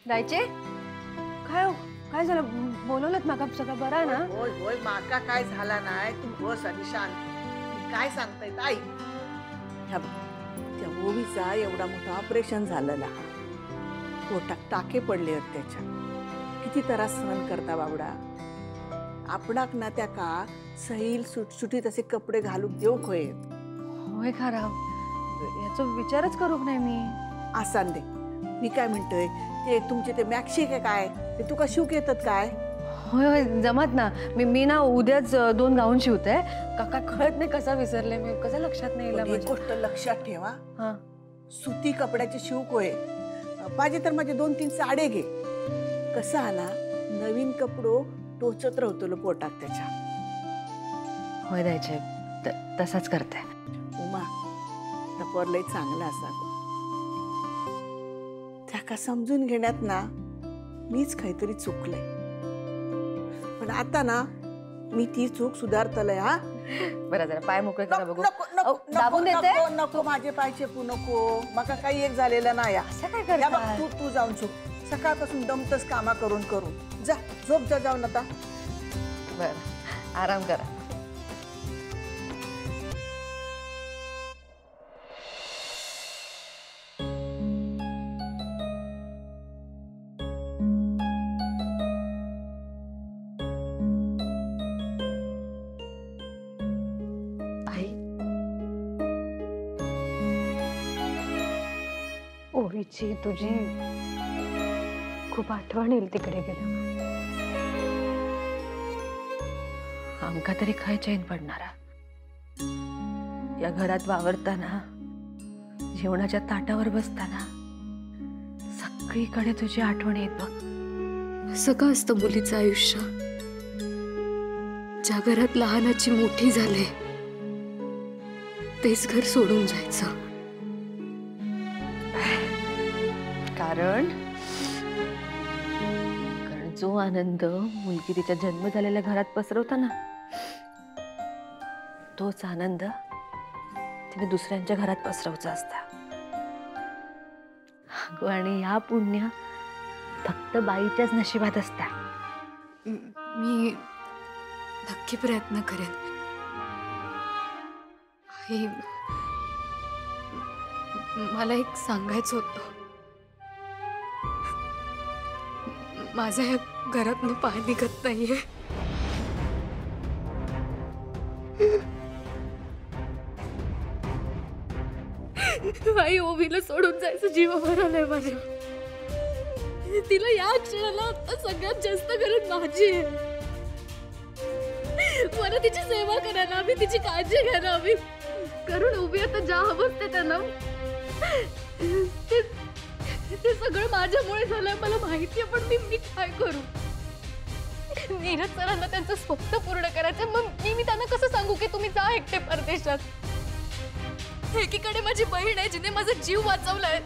जायचे काय काय झालं बोलवलत माका सगळं बरं आहे ना? होय होय माका काय झाला नाही तू बस आणि शांत. मी काय सांगताय ताई ह्या बघ, त्या ओवीचा एवढा मोठा ऑपरेशन झालेला पोटात टाके पडले त्याच्या किती त्रास सहन करता बाबडा आपणाक ना त्या का सैल सुटसुटीत असे कपडे घालून देऊ खोय होय खरा याचा विचारच करू नाही मी आसान दे मी काय म्हणतोय ते तुमचे ते मॅक्सी काय ते तुका शिवक येतात काय होय होय जमत ना मी ना उद्याच 2 गाऊन शिवते काका कळत नाही कसा विसरले मी कसं लक्षात नाही पण एक गोष्ट लक्षात ठेवा हां सुती कपड्याचे शिवक होय पाहिजे तर माझे 2-3 साडे घे कसं आला नवीन कपडो टोचत राहतो पोटात त्याच्या होय द्यायचे तसाच करते उमा टपोर लय चांगला असा त्याका समजून घेण्यात ना मीच काहीतरी चुकलंय पण आता ना मी ती चूक सुधारतलय हा बरं जरा पाय मोकळे करा बघू दाबून देते नको माझे पाय चेपू नको मका काही एक झालेलं नाही असं काय करता तू जाऊन झोप सकाळपासून दमतच कामा करून जा झोप जा जाऊन आता बरं आराम करा ओवीची तुझी खूप आठवण येईल तिकडे गेल्यावर आमका तरी काय चैन पडणारा या घरात वावरताना जेवणाच्या ताटावर बसताना सगळीकडे तुझी आठवण येत बघ असं का असतं मुलीचं आयुष्य ज्या घरात लहानाची मोठी झाले तेच घर सोडून जायचं कारण जो आनंद मुलगी तिच्या जन्म झालेल्या घरात पसरवता ना तोच आनंद तिने दुसऱ्यांच्या घरात पसरवचा असता आणि ह्या पुण्य फक्त बाईच्याच नशिबात असता मी नक्की प्रयत्न करेन आई मला एक सांगायचं होतं माझ्या या घरातनं पाय निघत नाहीये आई ओवीला सोडून जायचं जीवावर आलंय माझ्या तिला या क्षणाला आता सगळ्यात जास्त गरज माझी आहे मला तिची सेवा करायला हवी तिची काळजी घ्यायला हवी कारण ओवी आता ज्या अवस्थेत आहे ना ते सगळं माझ्यामुळे झालंय मला माहितीये पण मी काय करू नीरज सरांना त्यांचं स्वप्न पूर्ण करायचं मग मी त्यांना कसं सांगू की तुम्ही जा एकटे परदेशात एकीकडे माझी बहीण आहे जिने माझा जीव वाचवलाय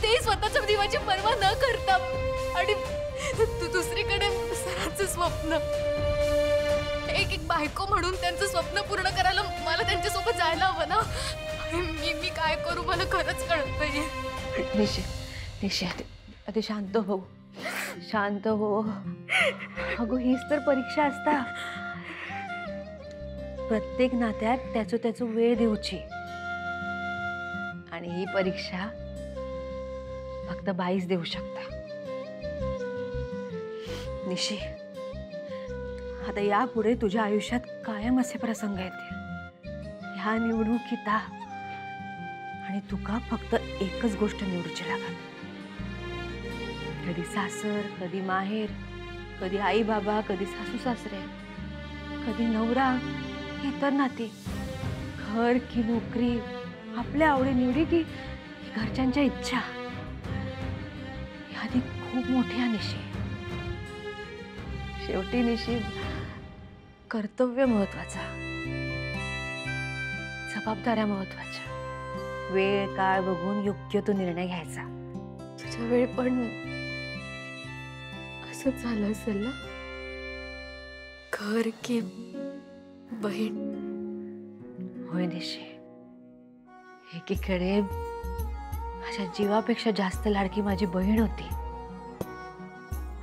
ते स्वतःच्या जीवाची पर्वा न करता आणि दुसरीकडे सरांचं स्वप्न एक बायको म्हणून त्यांचं स्वप्न पूर्ण करायला मला त्यांच्यासोबत जायला हवं ना मी काय करू मला खरंच कळत नाहीये निशे अति शांत हो शांत हो अगो हीच तर परीक्षा असता प्रत्येक नात्यात त्याचं वेळ देऊची आणि ही परीक्षा फक्त बाईच देऊ शकता निशी आता यापुढे तुझ्या आयुष्यात कायम असे प्रसंग येतील ह्या निवडणुकीता आणि तुका फक्त एकच गोष्ट निवडूची लागत कधी सासर कधी माहेर कधी आई बाबा कधी सासू सासरे कधी नवरा इतर नाती घर की नोकरी आपल्या आवडी निवडी की घरच्यांच्या इच्छा यादी खूप मोठी निशी शेवटी निशी कर्तव्य महत्वाचा जबाबदाऱ्या महत्वाच्या वेळ काळ बघून योग्य तो निर्णय घ्यायचा तुझ्या वेळ पण असंच झालं असेल ना घर की बहीण होय निशी एकीकडे माझ्या जीवापेक्षा जास्त लाडकी माझी बहीण होती,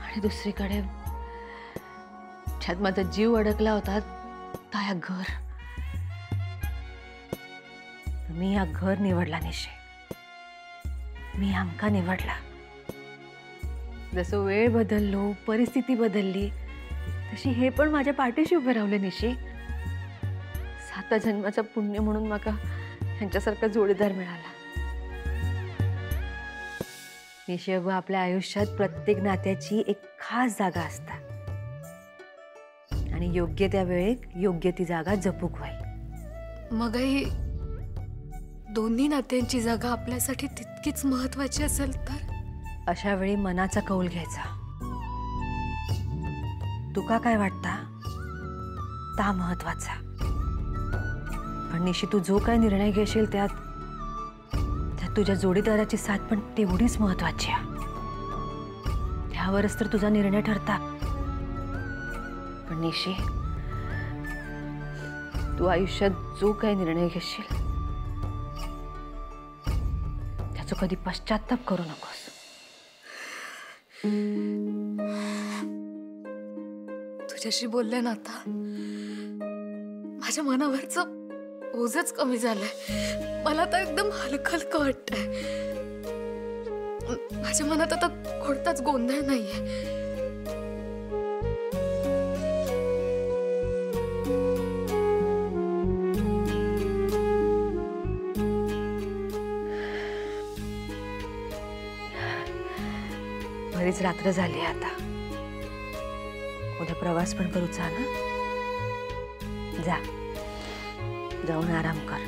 आणि दुसरीकडे ज्यात माझा जीव अडकला होता त्या या घर. मी हा घर निवडला निशे. मी आमका निवडला. जसं वेळ बदललो, परिस्थिती बदलली, तशी हे पण माझ्या पाठीशी उभे रावले निशे. 7 जन्माचा पुण्य म्हणून माका ह्यांच्यासारखा जोडीदार मिळाला. निशे व आपल्या आयुष्यात प्रत्येक नात्याची एक खास जागा असता, आणि योग्य त्या वेळेत योग्य ती जागा जपूक व्हाय. मगही दोन्ही नात्यांची जागा आपल्यासाठी तितकीच महत्वाची असेल तर? अशा वेळी मनाचा कौल घ्यायचा. तुका काय वाटता ता महत्वाचा. पण निशी, तू जो काय निर्णय घेशील त्यात तुझ्या जोडीदाराची साथ पण तेवढीच महत्वाची आहे. त्यावरच तर तुझा निर्णय ठरता. पण निशी, तू आयुष्यात जो काही निर्णय घेशील त्याचा कधी पश्चाताप करू नकोस. तुझ्याशी बोलले ना आता, माझ्या मनावरचं ओझच कमी झालंय. मला आता एकदम हलकं हलकं वाटतंय. माझ्या मनात आता कोणताच गोंधळ नाहीये. बरीच रात्र झाली आता. उद्या प्रवास पण करूचा ना. जाऊन आराम कर.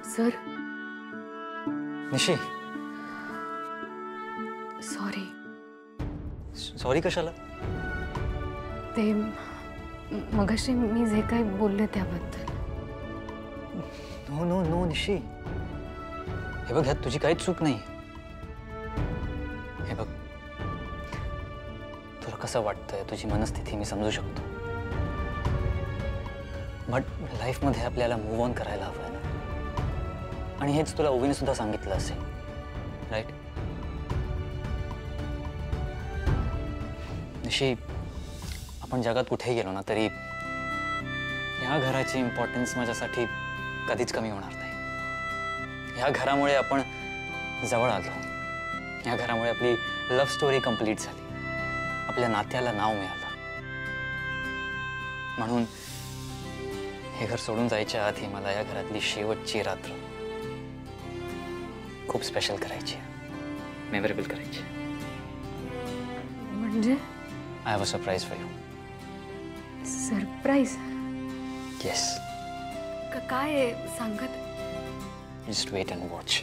सर, निशी, सॉरी. सॉरी कशाला? ते मगाशी मी जे काही बोलले त्याबद्दल. नो नो नो निशी, हे बघ, ह्यात तुझी काहीच चूक नाही. हे बघ, तुला कसं वाटतंय, तुझी मनस्थिती मी समजू शकतो. बट लाईफमध्ये आपल्याला मूव्ह ऑन करायला हवं आहे ना. आणि हेच तुला ओवीने सुद्धा सांगितलं असेल, राईट? निशी, आपण जगात कुठेही गेलो ना तरी ह्या घराची इम्पॉर्टन्स माझ्यासाठी कधीच कमी होणार नाही. ह्या घरामुळे आपण जवळ आलो. ह्या घरामुळे आपली लव्ह स्टोरी कंप्लीट झाली. आपल्या नात्याला नाव मिळालं. म्हणून हे घर सोडून जायच्या आधी मला या घरातली शेवटची रात्र खूप स्पेशल करायची, मेमोरेबल करायची. म्हणजे? I have a surprise for you. Surprise? Yes. काय आहे सांगत? Just wait and watch.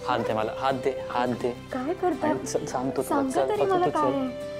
हात दे मला, हात दे, हात दे. काय करतात? सांगतो तुला. सांगा तरी मला काय आहे.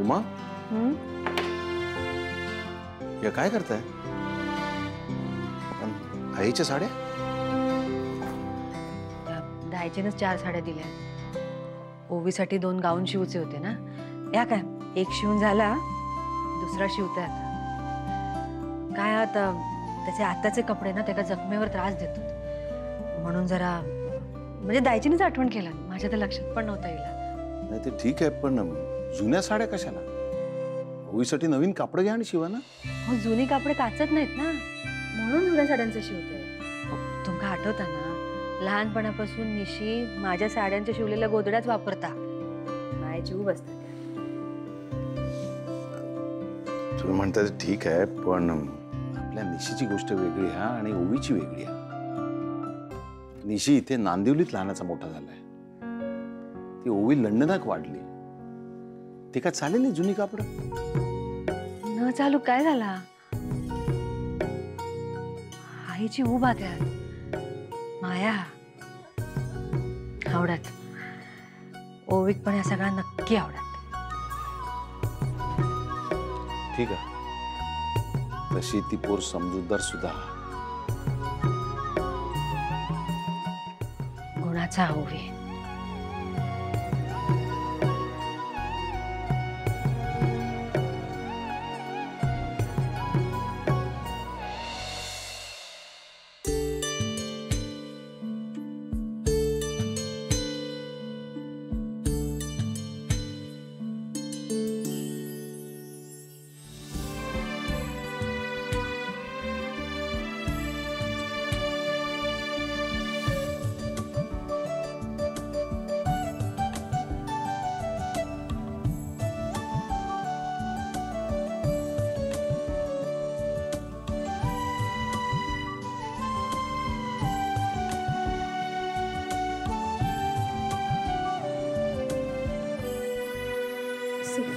उमा हं? या काय करताय? पण आईच्या साड्या दायचीनच 4 साड्या दिल्या. ओवीसाठी 2 गाऊन शिवचे होते ना. या काय एक शिवून झाला, दुसरा शिवताय आता. काय आता त्याचे आताचे कपडे ना त्याच्या जखमेवर त्रास देतात, म्हणून जरा म्हणजे दायचीनेच आठवण केलं. माझ्या तर लक्षात पण नव्हतं येईल. नाही ते ठीक आहे, पण जुन्या साड्या कशाला? ओवीसाठी नवीन कापड घ्या आणि शिवा ना. हो, जुनी कापडे काचत नाहीत ना, म्हणून जुन्या साड्यांचं शिवते. तुमका आठवता ना, लहानपणापासून निशी माझ्या साड्यांच्या शिवलेल्या गोदड्याच वापरता. माय जीव बसतात. तुम्ही म्हणता ते ठीक आहे, पण आपल्या निशीची गोष्ट वेगळी हा आणि ओवीची वेगळी हा. निशी इथे नांदिवलीत लहानाचा मोठा झालाय. ती ओवी लंडनात वाढली. ते काय चालेल नाही जुनी कापड? न चालू काय झाला? आईची उभा त्यात माया आवडत. ओवीक पण या सगळ्या नक्की आवडत. ठीक आहे, तशी ती पोर समजूतदार सुद्धा. गुणाचा ओवी.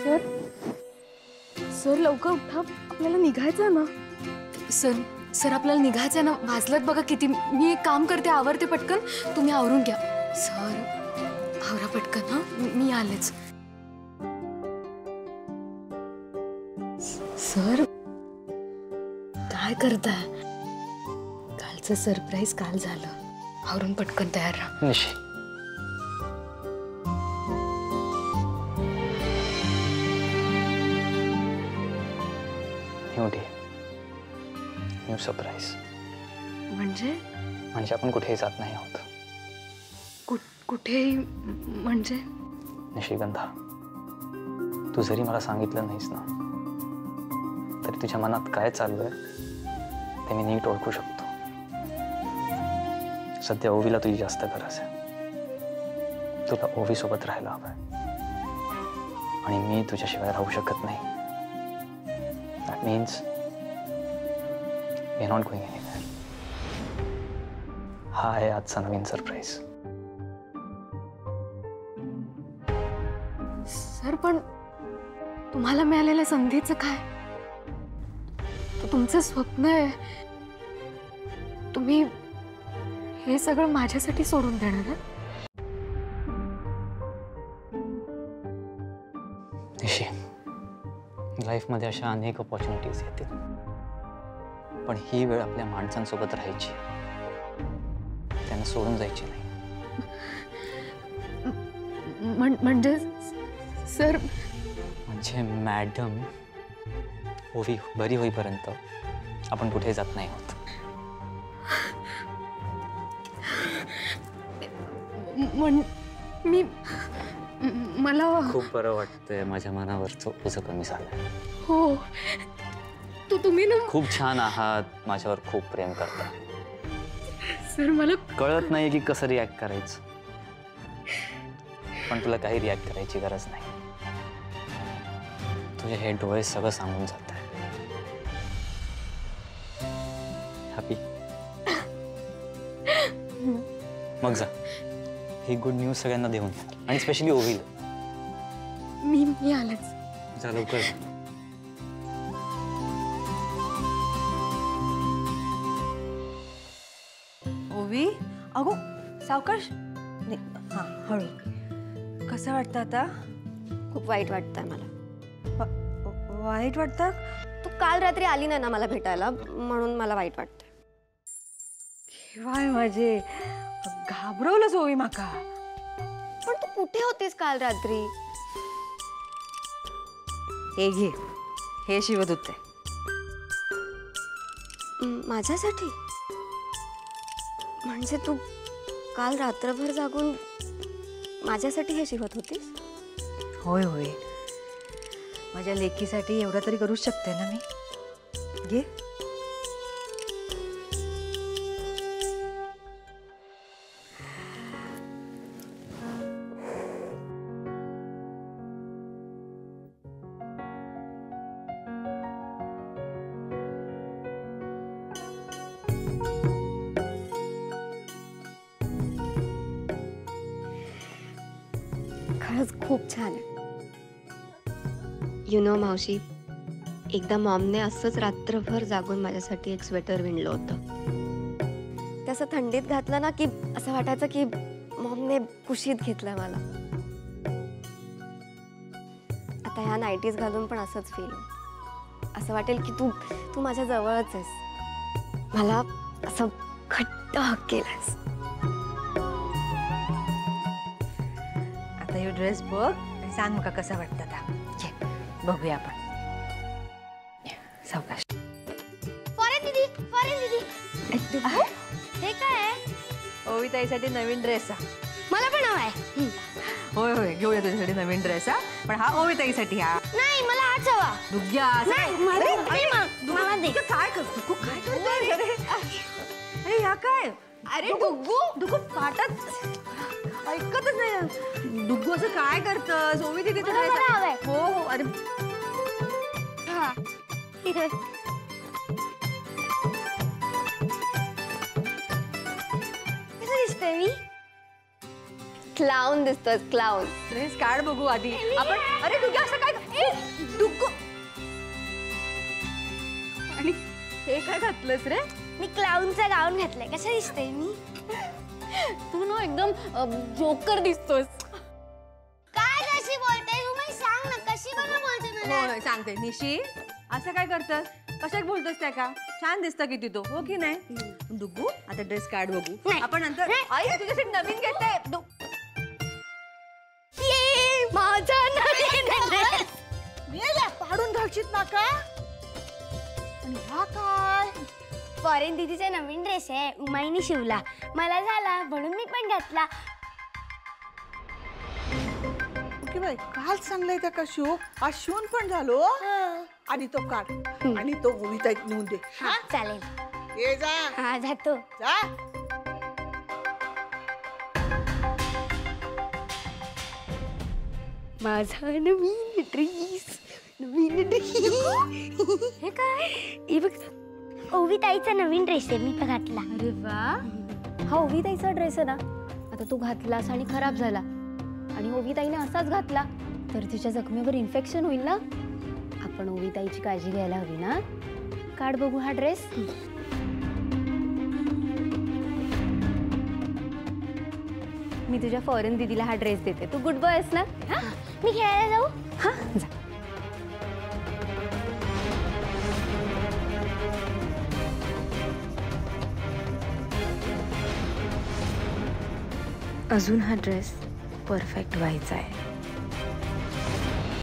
सर सर लवकर उठा, आपल्याला निघायचं ना. सर सर आपल्याला निघायचं ना. वाजलात बघा किती. मी एक काम करते, आवरते पटकन, तुम्ही आवरून घ्या. सर आवरा पटकन. हा मी आलेच. सर काय करताय? कालचं सरप्राईज काल झालं. आवरून पटकन तयार राहा. निशी, न्यू सरप्राईज. म्हणजे आपण कुठेही जात नाही आहोत. कुठेही म्हणजे? निशिगंधा, तू जरी मला सांगितलं नाहीस ना, तरी तुझ्या मनात काय चाललंय ते मी नीट ओळखू शकतो. सध्या ओवीला तुझी जास्त गरज आहे. तुला ओवी सोबत राहायला हवंय आणि मी तुझ्याशिवाय राहू शकत नाही. That means we are not going anywhere. हा आहे आजचा नवीन सरप्राईज. सर पण तुम्हाला मिळालेल्या संधीचं काय? तो तुमचं स्वप्न आहे. तुम्ही हे सगळं माझ्यासाठी सोडून देणार ना? निशी, लाईफमध्ये अशा अनेक अपॉर्च्युनिटीज येतील, पण ही वेळ आपल्या माणसांसोबत राहायची, त्यांना सोडून जायची नाही. म्हणजे सर, म्हणजे मॅडम ओवी बरी होईपर्यंत आपण कुठे जात नाही आहोत. मी मला खूप बरं वाटतंय. माझ्या मनावरचं ओझं कमी झालंय. हो, तुम्ही ना खूप छान आहात. माझ्यावर खूप प्रेम करता. सर मला कळत नाही की कसं रिॲक्ट करायचं, पण तुला काही रिॲक्ट करायची गरज नाही. तुझे हे डोळे सगळं सांगून जात आहे. हॅपी? मग जा, ही गुड न्यूज सगळ्यांना देऊन, आणि स्पेशली ओवीला. मी आलेच. जा लवकर. ओवी, अगो सावकाश. हां, हळू. कसं वाटतं आता? खूप वाईट वाटतंय मला. वाईट वाटतं? तू काल रात्री आली नाही ना मला भेटायला, म्हणून मला वाईट वाटतं. केव्हाय माझे घाबरवलंच होई माका. पण तू कुठे होतीस काल रात्री? हे घे, हे शिवदूत आहे. माझ्यासाठी? म्हणजे तू काल रात्रभर जागून माझ्यासाठी हे शिवत होतीस? होय होय, माझ्या लेकीसाठी एवढं तरी करूच शकते ना मी. घे. खरंच खूप छान आहे. मावशी, एकदा मॉमने असंच रात्रभर जागून माझ्यासाठी एक स्वेटर विणलं होतं. ते असं थंडीत घातलं ना की असं वाटायचं की मॉमने कुशीत घेतलंय मला. आता ह्या नाईटीज घालून पण असंच फील होतं. असं वाटेल की तू तू माझ्या जवळच आहेस, मला असं घट्ट हक केलास. आता हे ड्रेस बघ आणि सांग मला कसा वाटतं आता. घे, बघूया आपण. सावकाश. फॉरेन दीदी हे काय आहे? ओविताईसाठी नवीन ड्रेस हा. मला पण हवाय. होय होय, घेऊया तुझ्यासाठी नवीन ड्रेस हा. पण हा ओविताईसाठी हा. नाही, मला हाच हवा. दुग्ग्या मला दे. काय करतो तू? काय करतोय? अरे ह्या काय? अरे डुग्गू, दुग्गू पाटच ऐकतच नाही. दुग्गू असं काय करतस? ओवी तिथे मला बरं हवंय. हो हो. अरे हा. कसं दिसतोय मी? क्लाउन दिसतोस, क्लाउन. ड्रेस काढ बघू आधी आपण. अरे दुग्ग्या असं काय? दुग्गू, आणि हे काय घातलंस रे? मी क्लाउनचा गाऊन घातलाय. कसं दिसतोय मी? तू ना एकदम जोकर दिसतोस. काय कशी बोलते तू? मला सांग ना, कशी बरं बोलते मला? हो सांगते. निशी, असं काय करतस? कशात बोलतोस त्या का? छान दिसतं किती तो, हो की नाही? दुग्गू, आता ड्रेस काढ बघू. नाही. आपण नंतर. नाही. आई तुझ्यासाठी नवीन घेते. माझा नवीन ड्रेस. मेल्या, पाडून घालशीत नाका. आणि हा काय? फॉरेन दीदीचा नवीन ड्रेस आहे, उमाईने शिवला. मला झाला म्हणून मी पण घातला. की बाई, काल सांगलाय त्या का शिव, आज शिवून पण झालो. आणि तो काढ आणि तो ओविताईत नेऊन दे. हा, चालेल. ये जा हा, जातो. जा. माझा नवीन ड्रेस. नवीन ड्रेस. हे काय? हे बघ, ओविताईचा नवीन ड्रेस आहे, मी पण घातला. अरे वा, हा ओविताईचा ड्रेस आहे ना. आता तू घातलास आणि खराब झाला, आणि ओविताईने असाच घातला तर तिच्या जखमेवर इन्फेक्शन होईल ना. आपण ओविताईची काळजी घ्यायला हवी ना. काढ बघू हा ड्रेस. मी तुझ्या फॉरेन दीदीला हा ड्रेस देते. तू गुड बॉय आहेस ना. हा, मी खेळायला जाऊ? हा, जा. अजून हा ड्रेस परफेक्ट व्हायचा आहे.